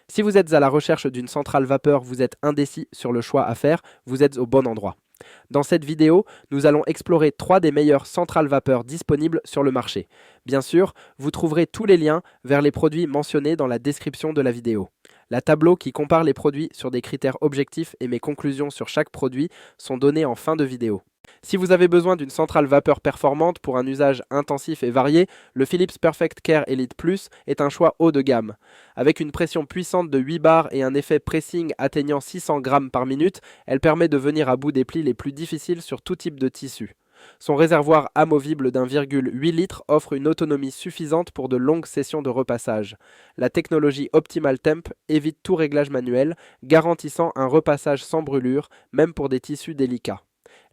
Si vous êtes à la recherche d'une centrale vapeur, vous êtes indécis sur le choix à faire, vous êtes au bon endroit. Dans cette vidéo, nous allons explorer 3 des meilleures centrales vapeur disponibles sur le marché. Bien sûr, vous trouverez tous les liens vers les produits mentionnés dans la description de la vidéo. La tableau qui compare les produits sur des critères objectifs et mes conclusions sur chaque produit sont données en fin de vidéo. Si vous avez besoin d'une centrale vapeur performante pour un usage intensif et varié, le Philips Perfect Care Elite Plus est un choix haut de gamme. Avec une pression puissante de 8 bars et un effet pressing atteignant 600 grammes par minute, elle permet de venir à bout des plis les plus difficiles sur tout type de tissu. Son réservoir amovible d'1,8 litre offre une autonomie suffisante pour de longues sessions de repassage. La technologie Optimal Temp évite tout réglage manuel, garantissant un repassage sans brûlure, même pour des tissus délicats.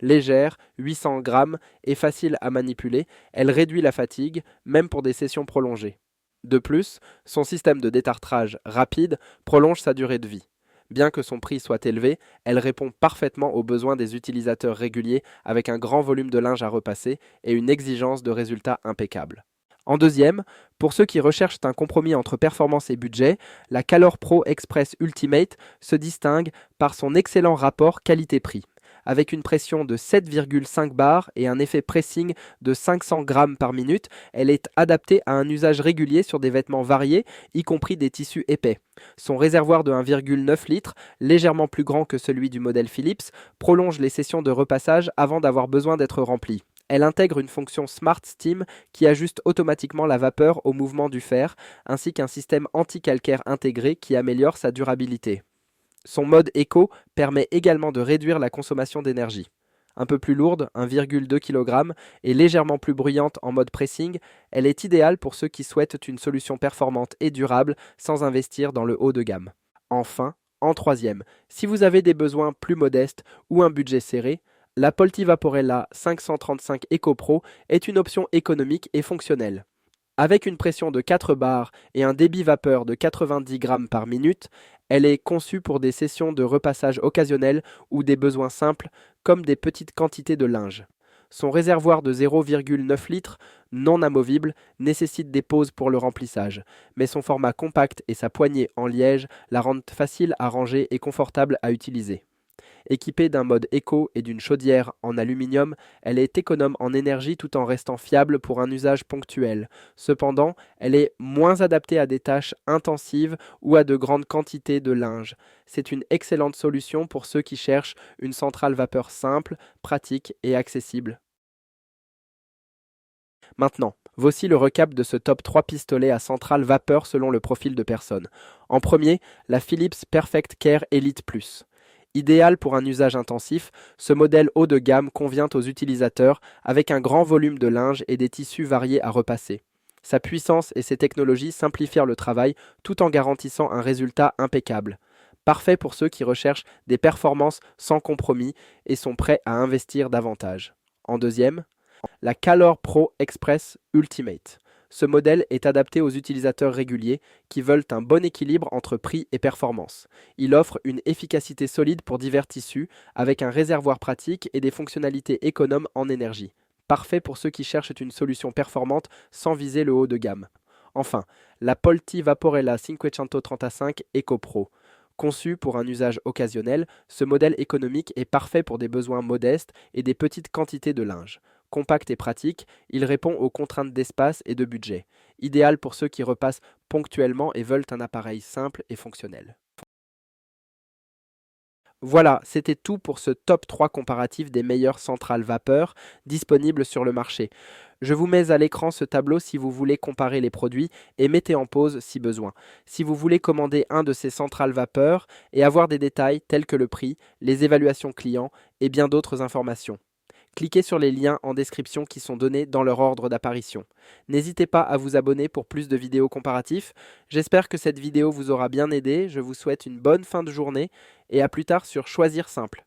Légère, 800 grammes et facile à manipuler, elle réduit la fatigue, même pour des sessions prolongées. De plus, son système de détartrage rapide prolonge sa durée de vie. Bien que son prix soit élevé, elle répond parfaitement aux besoins des utilisateurs réguliers avec un grand volume de linge à repasser et une exigence de résultats impeccable. En deuxième, pour ceux qui recherchent un compromis entre performance et budget, la Calor Pro Express Ultimate se distingue par son excellent rapport qualité-prix. Avec une pression de 7,5 bars et un effet pressing de 500 grammes par minute, elle est adaptée à un usage régulier sur des vêtements variés, y compris des tissus épais. Son réservoir de 1,9 litres, légèrement plus grand que celui du modèle Philips, prolonge les sessions de repassage avant d'avoir besoin d'être rempli. Elle intègre une fonction Smart Steam qui ajuste automatiquement la vapeur au mouvement du fer, ainsi qu'un système anti-calcaire intégré qui améliore sa durabilité. Son mode éco permet également de réduire la consommation d'énergie. Un peu plus lourde, 1,2 kg, et légèrement plus bruyante en mode pressing, elle est idéale pour ceux qui souhaitent une solution performante et durable sans investir dans le haut de gamme. Enfin, en troisième, si vous avez des besoins plus modestes ou un budget serré, la Polti Vaporella 535 Eco Pro est une option économique et fonctionnelle. Avec une pression de 4 bars et un débit vapeur de 90 grammes par minute, elle est conçue pour des sessions de repassage occasionnels ou des besoins simples comme des petites quantités de linge. Son réservoir de 0,9 litres, non amovible, nécessite des pauses pour le remplissage, mais son format compact et sa poignée en liège la rendent facile à ranger et confortable à utiliser. Équipée d'un mode éco et d'une chaudière en aluminium, elle est économe en énergie tout en restant fiable pour un usage ponctuel. Cependant, elle est moins adaptée à des tâches intensives ou à de grandes quantités de linge. C'est une excellente solution pour ceux qui cherchent une centrale vapeur simple, pratique et accessible. Maintenant, voici le recap de ce top 3 pistolets à centrale vapeur selon le profil de personne. En premier, la Philips Perfect Care Elite Plus. Idéal pour un usage intensif, ce modèle haut de gamme convient aux utilisateurs avec un grand volume de linge et des tissus variés à repasser. Sa puissance et ses technologies simplifient le travail tout en garantissant un résultat impeccable. Parfait pour ceux qui recherchent des performances sans compromis et sont prêts à investir davantage. En deuxième, la Calor Pro Express Ultimate. Ce modèle est adapté aux utilisateurs réguliers qui veulent un bon équilibre entre prix et performance. Il offre une efficacité solide pour divers tissus, avec un réservoir pratique et des fonctionnalités économes en énergie. Parfait pour ceux qui cherchent une solution performante sans viser le haut de gamme. Enfin, la Polti Vaporella 535 Eco Pro. Conçu pour un usage occasionnel, ce modèle économique est parfait pour des besoins modestes et des petites quantités de linge. Compact et pratique, il répond aux contraintes d'espace et de budget. Idéal pour ceux qui repassent ponctuellement et veulent un appareil simple et fonctionnel. Voilà, c'était tout pour ce top 3 comparatif des meilleures centrales vapeur disponibles sur le marché. Je vous mets à l'écran ce tableau si vous voulez comparer les produits et mettez en pause si besoin. Si vous voulez commander un de ces centrales vapeur et avoir des détails tels que le prix, les évaluations clients et bien d'autres informations. Cliquez sur les liens en description qui sont donnés dans leur ordre d'apparition. N'hésitez pas à vous abonner pour plus de vidéos comparatifs. J'espère que cette vidéo vous aura bien aidé. Je vous souhaite une bonne fin de journée et à plus tard sur Choisir Simple.